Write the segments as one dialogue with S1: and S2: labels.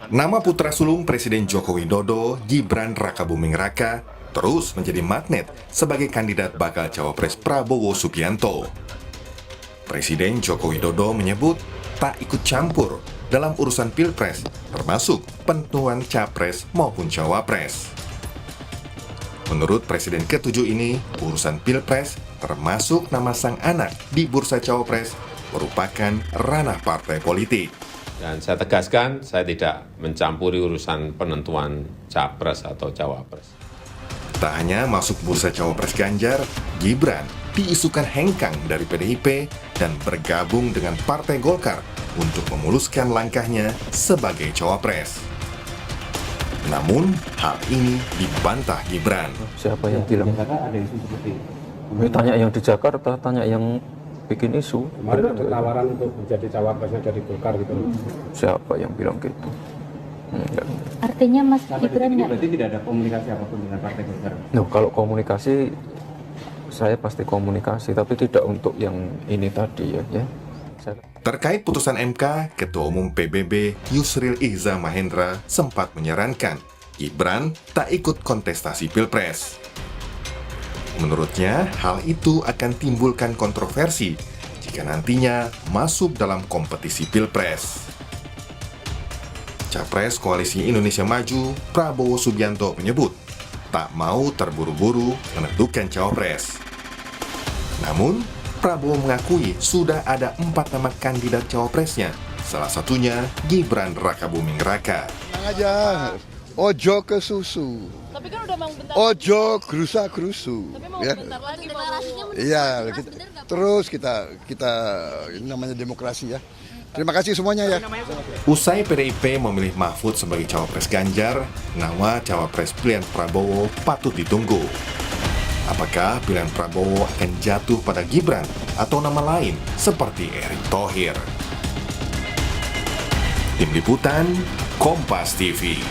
S1: Nama putra sulung Presiden Joko Widodo, Gibran Rakabuming Raka, terus menjadi magnet sebagai kandidat bakal cawapres Prabowo Subianto. Presiden Joko Widodo menyebut tak ikut campur dalam urusan pilpres, termasuk penentuan capres maupun cawapres. Menurut Presiden ke-7 ini, urusan pilpres termasuk nama sang anak di bursa cawapres merupakan ranah partai politik.
S2: Dan saya tegaskan, saya tidak mencampuri urusan penentuan capres atau cawapres.
S1: Tak hanya masuk bursa cawapres Ganjar, Gibran diisukan hengkang dari PDIP dan bergabung dengan Partai Golkar untuk memuluskan langkahnya sebagai cawapres. Namun, hal ini dibantah Gibran.
S3: Siapa yang bilang?
S4: Ada isu seperti itu.
S3: Tanya yang di Jakarta, tanya yang bikin isu.
S4: Kemarin ada tawaran untuk menjadi cawapresnya dari Golkar gitu.
S3: Siapa yang bilang gitu? Enggak.
S5: Artinya Mas Gibran
S4: Ini
S5: nggak?
S4: berarti tidak ada komunikasi apapun dengan Partai Golkar.
S3: Loh, kalau komunikasi, saya pasti komunikasi, tapi tidak untuk yang ini tadi ya.
S1: Terkait putusan MK, Ketua Umum PBB Yusril Iza Mahendra sempat menyarankan Gibran tak ikut kontestasi Pilpres. Menurutnya, hal itu akan timbulkan kontroversi jika nantinya masuk dalam kompetisi Pilpres. Capres Koalisi Indonesia Maju, Prabowo Subianto menyebut tak mau terburu-buru menentukan cawapres. Namun, Prabowo mengakui sudah ada 4 nama kandidat cawapresnya, salah satunya Gibran Rakabuming Raka.
S6: Tenang aja, ojo ke susu,
S7: Tapi kan udah mau bentar.
S6: ojo gerusa-gerusu.
S7: Tapi mau
S6: Ya.
S7: bentar lagi deklarasinya
S6: Iya, terus kita ini namanya demokrasi ya. Terima kasih semuanya ya.
S1: Usai PDIP memilih Mahfud sebagai cawapres Ganjar, nama cawapres pilihan Prabowo patut ditunggu. Apakah pilihan Prabowo akan jatuh pada Gibran atau nama lain seperti Erick Thohir? Tim Liputan, Kompas TV.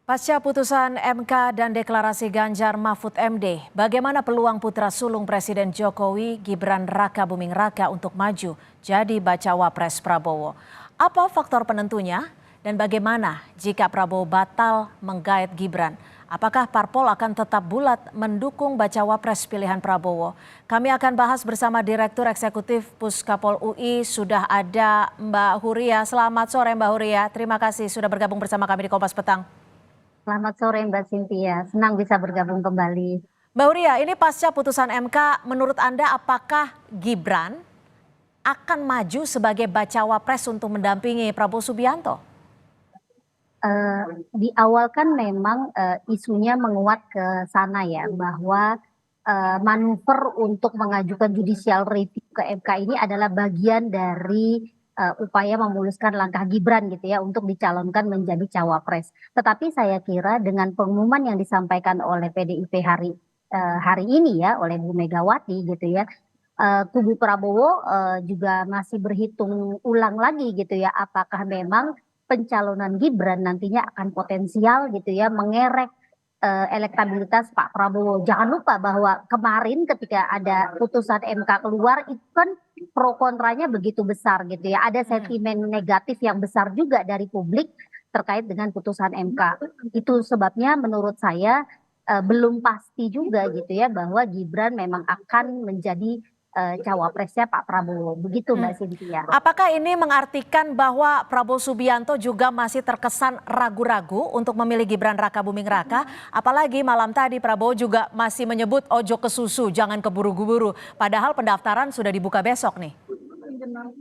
S8: Pasca putusan MK dan deklarasi Ganjar Mahfud MD, bagaimana peluang putra sulung Presiden Jokowi Gibran Rakabuming Raka untuk maju jadi bacawa pres Prabowo? Apa faktor penentunya dan bagaimana jika Prabowo batal menggait Gibran? Apakah parpol akan tetap bulat mendukung bacawa pres pilihan Prabowo? Kami akan bahas bersama Direktur Eksekutif Puskapol UI, sudah ada Mbak Huria. Selamat sore Mbak Huria, terima kasih sudah bergabung bersama kami di Kompas Petang.
S5: Selamat sore Mbak Cynthia, senang bisa bergabung kembali.
S8: Mbak Huria, ini pasca putusan MK, menurut Anda apakah Gibran akan maju sebagai bacawa pres untuk mendampingi Prabowo Subianto?
S5: Di awal kan memang isunya menguat ke sana ya, bahwa manuver untuk mengajukan judicial review ke MK ini adalah bagian dari upaya memuluskan langkah Gibran gitu ya untuk dicalonkan menjadi cawapres. Tetapi saya kira dengan pengumuman yang disampaikan oleh PDIP hari ini ya oleh Bu Megawati gitu ya, kubu Prabowo juga masih berhitung ulang lagi gitu ya, apakah memang pencalonan Gibran nantinya akan potensial gitu ya mengerek elektabilitas Pak Prabowo. Jangan lupa bahwa kemarin ketika ada putusan MK keluar itu kan pro kontranya begitu besar gitu ya. Ada sentimen negatif yang besar juga dari publik terkait dengan putusan MK. Itu sebabnya menurut saya belum pasti juga gitu ya bahwa Gibran memang akan menjadi cawapresnya Pak Prabowo. Begitu Mbak Cynthia.
S8: Apakah ini mengartikan bahwa Prabowo Subianto juga masih terkesan ragu-ragu untuk memilih Gibran Rakabuming Raka? Apalagi malam tadi Prabowo juga masih menyebut ojo ke susu, jangan keburu-buru. Padahal pendaftaran sudah dibuka besok nih.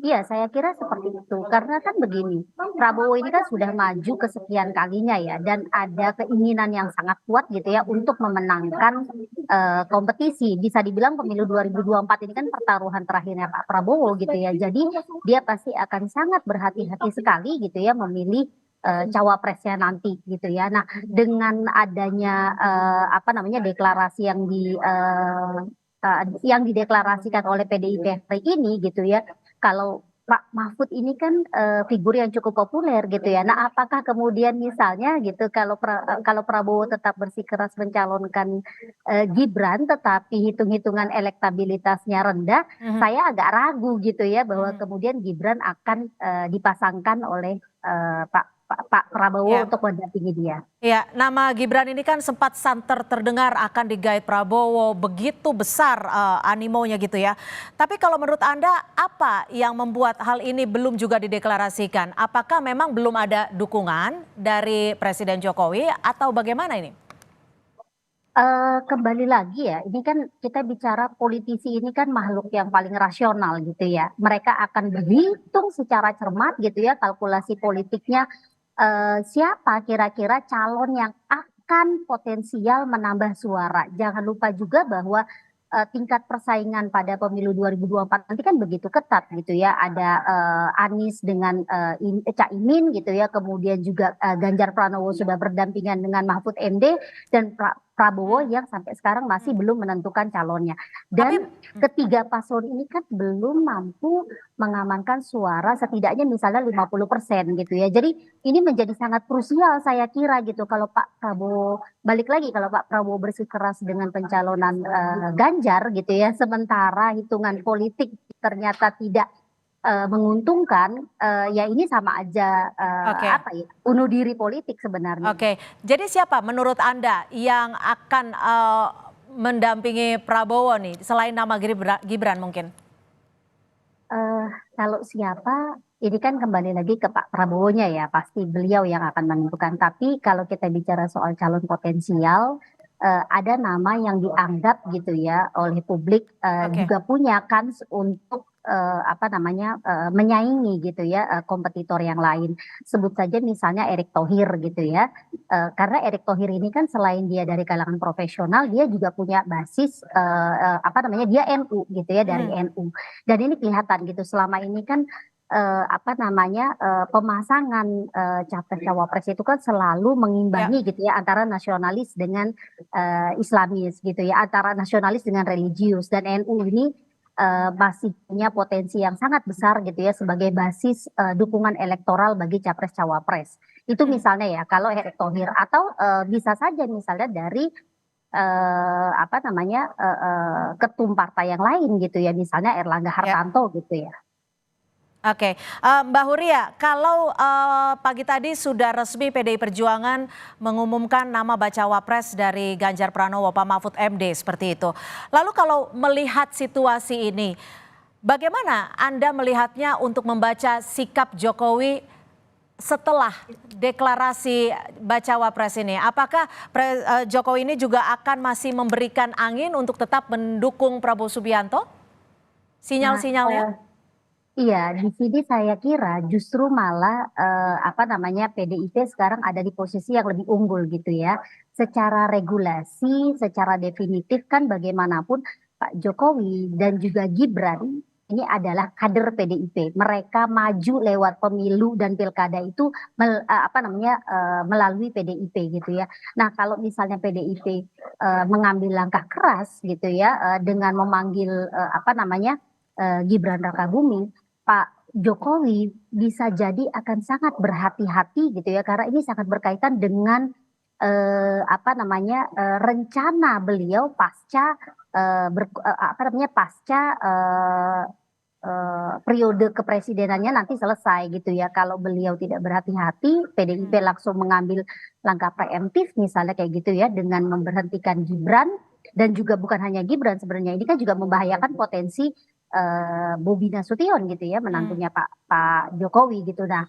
S5: Iya, saya kira seperti itu. Karena kan begini, Prabowo ini kan sudah maju kesekian kalinya ya, dan ada keinginan yang sangat kuat gitu ya untuk memenangkan kompetisi. Bisa dibilang pemilu 2024 ini kan pertaruhan terakhirnya Pak Prabowo gitu ya. Jadi dia pasti akan sangat berhati-hati sekali gitu ya memilih cawapresnya nanti gitu ya. Nah, dengan adanya deklarasi yang dideklarasikan oleh PDIP hari ini gitu ya. Kalau Pak Mahfud ini kan figur yang cukup populer gitu ya. Nah, apakah kemudian misalnya gitu kalau Prabowo tetap bersikeras mencalonkan Gibran, tetapi hitung-hitungan elektabilitasnya rendah, saya agak ragu gitu ya bahwa kemudian Gibran akan dipasangkan oleh Pak Prabowo
S8: Ya.
S5: untuk mendampingi dia.
S8: Ya, nama Gibran ini kan sempat santer terdengar akan digait Prabowo, begitu besar animonya gitu ya. Tapi kalau menurut Anda, apa yang membuat hal ini belum juga dideklarasikan? Apakah memang belum ada dukungan dari Presiden Jokowi atau bagaimana ini?
S5: Kembali lagi ya, ini kan kita bicara politisi ini kan makhluk yang paling rasional gitu ya. Mereka akan berhitung secara cermat gitu ya, kalkulasi politiknya siapa kira-kira calon yang akan potensial menambah suara. Jangan lupa juga bahwa tingkat persaingan pada pemilu 2024 nanti kan begitu ketat gitu ya. Ada Anies dengan Caimin gitu ya, kemudian juga Ganjar Pranowo sudah berdampingan dengan Mahfud MD dan Prabowo yang sampai sekarang masih belum menentukan calonnya. Dan ketiga paslon ini kan belum mampu mengamankan suara setidaknya misalnya 50% gitu ya. Jadi ini menjadi sangat krusial saya kira gitu kalau Pak Prabowo balik lagi kalau Pak Prabowo bersikeras dengan pencalonan Ganjar gitu ya, sementara hitungan politik ternyata tidak menguntungkan, ya ini sama aja
S8: Oke.
S5: apa ya, bunuh diri politik sebenarnya.
S8: Oke, jadi siapa menurut Anda yang akan mendampingi Prabowo nih, selain nama Gibran mungkin?
S5: Kalau siapa, ini kan kembali lagi ke Pak Prabowo-nya ya, pasti beliau yang akan menentukan. Tapi kalau kita bicara soal calon potensial, ada nama yang dianggap gitu ya oleh publik
S8: Oke.
S5: juga punya kans untuk menyaingi gitu ya kompetitor yang lain. Sebut saja misalnya Erick Thohir gitu ya. Karena Erick Thohir ini kan selain dia dari kalangan profesional, dia juga punya basis dia NU gitu ya, dari NU. Dan ini kelihatan gitu selama ini kan pemasangan capres cawapres itu kan selalu mengimbangi gitu ya antara nasionalis dengan Islamis gitu ya, antara nasionalis dengan religius, dan NU ini masih punya potensi yang sangat besar gitu ya sebagai basis dukungan elektoral bagi capres cawapres. Itu misalnya ya kalau Erick Thohir, atau bisa saja misalnya dari ketum partai yang lain gitu ya, misalnya Erlangga Hartarto gitu ya.
S8: Oke, Mbak Huria, kalau pagi tadi sudah resmi PDI Perjuangan mengumumkan nama bacawa pres dari Ganjar Pranowo, Pak Mahfud MD seperti itu. Lalu kalau melihat situasi ini, bagaimana Anda melihatnya untuk membaca sikap Jokowi setelah deklarasi bacawa pres ini? Apakah Jokowi ini juga akan masih memberikan angin untuk tetap mendukung Prabowo Subianto? Sinyal-sinyalnya?
S5: Iya, di sini saya kira justru malah PDIP sekarang ada di posisi yang lebih unggul gitu ya. Secara regulasi, secara definitif kan bagaimanapun Pak Jokowi dan juga Gibran ini adalah kader PDIP. Mereka maju lewat pemilu dan pilkada itu melalui PDIP gitu ya. Nah, kalau misalnya PDIP mengambil langkah keras gitu ya dengan memanggil Gibran Rakabuming, Pak Jokowi bisa jadi akan sangat berhati-hati gitu ya, karena ini sangat berkaitan dengan rencana beliau pasca periode kepresidenannya nanti selesai gitu ya. Kalau beliau tidak berhati-hati, PDIP langsung mengambil langkah preemptif misalnya kayak gitu ya, dengan memberhentikan Gibran, dan juga bukan hanya Gibran sebenarnya, ini kan juga membahayakan potensi Bobi Nasution gitu ya, menantunya Pak Jokowi gitu. Nah,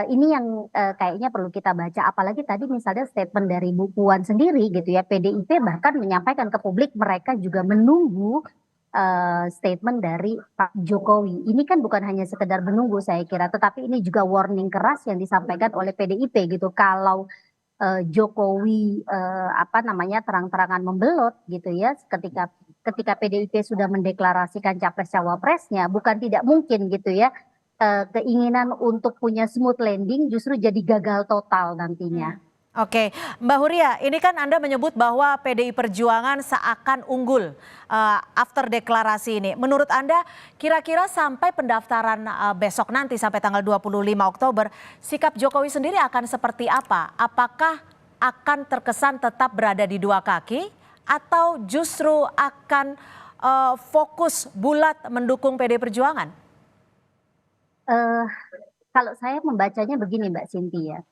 S5: ini yang kayaknya perlu kita baca, apalagi tadi misalnya statement dari Bu Puan sendiri gitu ya, PDIP bahkan menyampaikan ke publik mereka juga menunggu statement dari Pak Jokowi. Ini kan bukan hanya sekedar menunggu saya kira, tetapi ini juga warning keras yang disampaikan oleh PDIP gitu. Kalau Jokowi terang-terangan membelot gitu ya, ketika PDIP sudah mendeklarasikan capres cawapresnya, bukan tidak mungkin gitu ya keinginan untuk punya smooth landing justru jadi gagal total nantinya.
S8: Oke, Mbak Huria, ini kan Anda menyebut bahwa PDI Perjuangan seakan unggul after deklarasi ini. Menurut Anda, kira-kira sampai pendaftaran besok nanti sampai tanggal 25 Oktober, sikap Jokowi sendiri akan seperti apa? Apakah akan terkesan tetap berada di dua kaki atau justru akan fokus bulat mendukung PDI Perjuangan?
S5: Kalau saya membacanya begini Mbak Cynthia,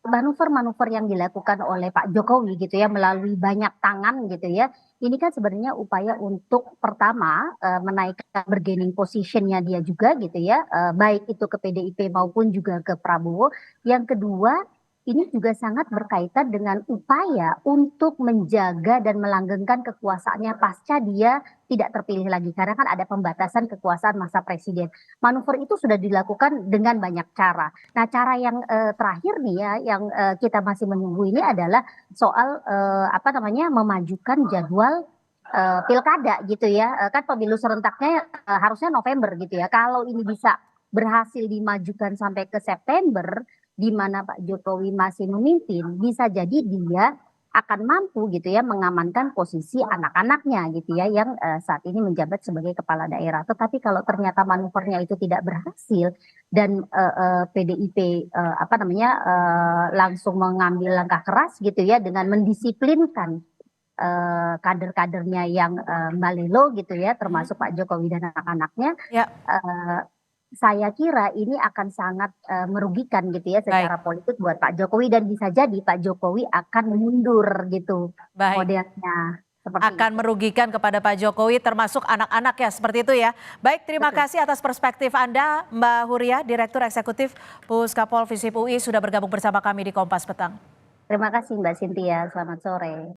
S5: manuver-manuver yang dilakukan oleh Pak Jokowi gitu ya melalui banyak tangan gitu ya, ini kan sebenarnya upaya untuk pertama menaikkan bargaining positionnya dia juga gitu ya, baik itu ke PDIP maupun juga ke Prabowo. Yang kedua, ini juga sangat berkaitan dengan upaya untuk menjaga dan melanggengkan kekuasaannya pasca dia tidak terpilih lagi, karena kan ada pembatasan kekuasaan masa presiden. Manuver itu sudah dilakukan dengan banyak cara. Nah, cara yang terakhir nih ya, yang kita masih menunggu ini adalah soal memajukan jadwal pilkada gitu ya. Kan pemilu serentaknya harusnya November gitu ya. Kalau ini bisa berhasil dimajukan sampai ke September, di mana Pak Jokowi masih memimpin, bisa jadi dia akan mampu gitu ya mengamankan posisi anak-anaknya gitu ya yang saat ini menjabat sebagai kepala daerah. Tetapi kalau ternyata manuvernya itu tidak berhasil dan PDIP langsung mengambil langkah keras gitu ya dengan mendisiplinkan kader-kadernya yang balelo gitu ya, termasuk Pak Jokowi dan anak-anaknya.
S8: Ya.
S5: Saya kira ini akan sangat merugikan gitu ya secara politik buat Pak Jokowi, dan bisa jadi Pak Jokowi akan mundur gitu modelnya.
S8: Akan merugikan kepada Pak Jokowi termasuk anak-anak ya, seperti itu ya. Baik, terima kasih atas perspektif Anda Mbak Huria, Direktur Eksekutif Puskapol Visip UI sudah bergabung bersama kami di Kompas Petang.
S5: Terima kasih Mbak Cynthia, selamat sore.